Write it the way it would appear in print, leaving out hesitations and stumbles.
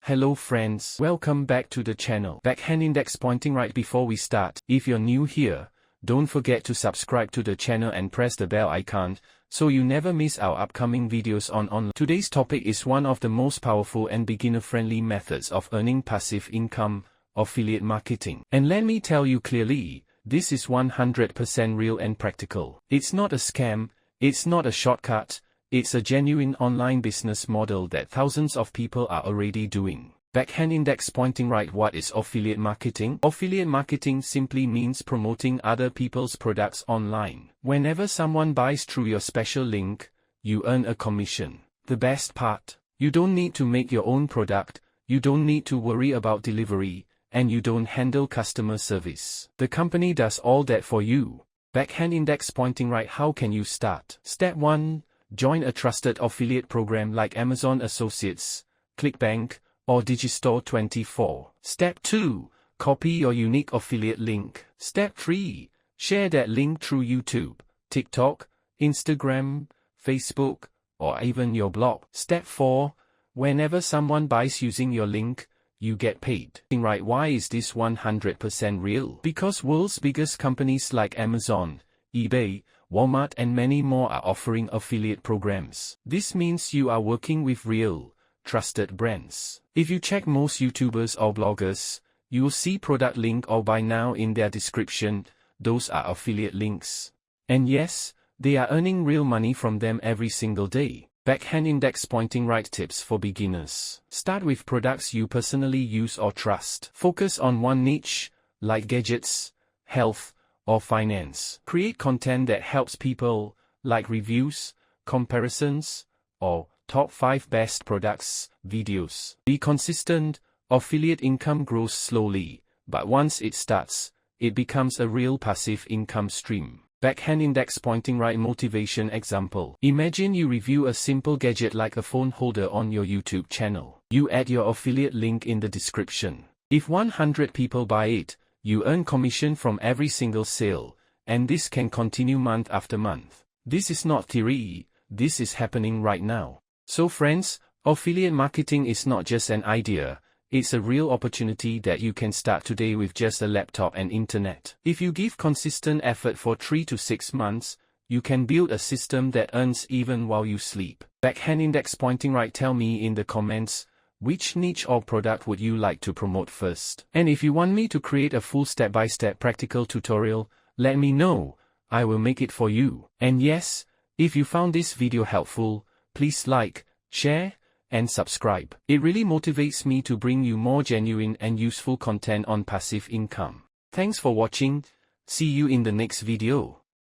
Hello friends, welcome back to the channel. Backhand index pointing right. Before we start, if you're new here, don't forget to subscribe to the channel and press the bell icon, so you never miss our upcoming videos on online. Today's topic is one of the most powerful and beginner-friendly methods of earning passive income, affiliate marketing. And let me tell you clearly, this is 100% real and practical. It's not a scam, it's not a shortcut, it's a genuine online business model that thousands of people are already doing. Backhand index pointing right. What is affiliate marketing? Affiliate marketing simply means promoting other people's products online. Whenever someone buys through your special link, you earn a commission. The best part, you don't need to make your own product, you don't need to worry about delivery, and you don't handle customer service. The company does all that for you. Backhand index pointing right. How can you start? Step 1. Join a trusted affiliate program like Amazon Associates, ClickBank, or Digistore24. Step 2. Copy your unique affiliate link. Step 3. Share that link through YouTube, TikTok, Instagram, Facebook, or even your blog. Step 4. Whenever someone buys using your link, you get paid. Right? Why is this 100% real? Because world's biggest companies like Amazon, eBay, Walmart and many more are offering affiliate programs. This means you are working with real, trusted brands. If you check most YouTubers or bloggers, you'll see product link or buy now in their description. Those are affiliate links. And yes, they are earning real money from them every single day. Backhand index pointing right. Tips for beginners. Start with products you personally use or trust. Focus on one niche, like gadgets, health, or finance. Create content that helps people, like reviews, comparisons, or top 5 best products videos. Be consistent. Affiliate income grows slowly, but once it starts, it becomes a real passive income stream. Backhand index pointing right. Motivation example. Imagine you review a simple gadget like a phone holder on your YouTube channel. You add your affiliate link in the description. If 100 people buy it, you earn commission from every single sale, and this can continue month after month. This is not theory, this is happening right now. So friends, affiliate marketing is not just an idea, it's a real opportunity that you can start today with just a laptop and internet. If you give consistent effort for 3 to 6 months, you can build a system that earns even while you sleep. Backhand index pointing right. Tell me in the comments, which niche or product would you like to promote first? And if you want me to create a full step-by-step practical tutorial, let me know, I will make it for you. And yes, if you found this video helpful, please like, share, and subscribe. It really motivates me to bring you more genuine and useful content on passive income. Thanks for watching, see you in the next video.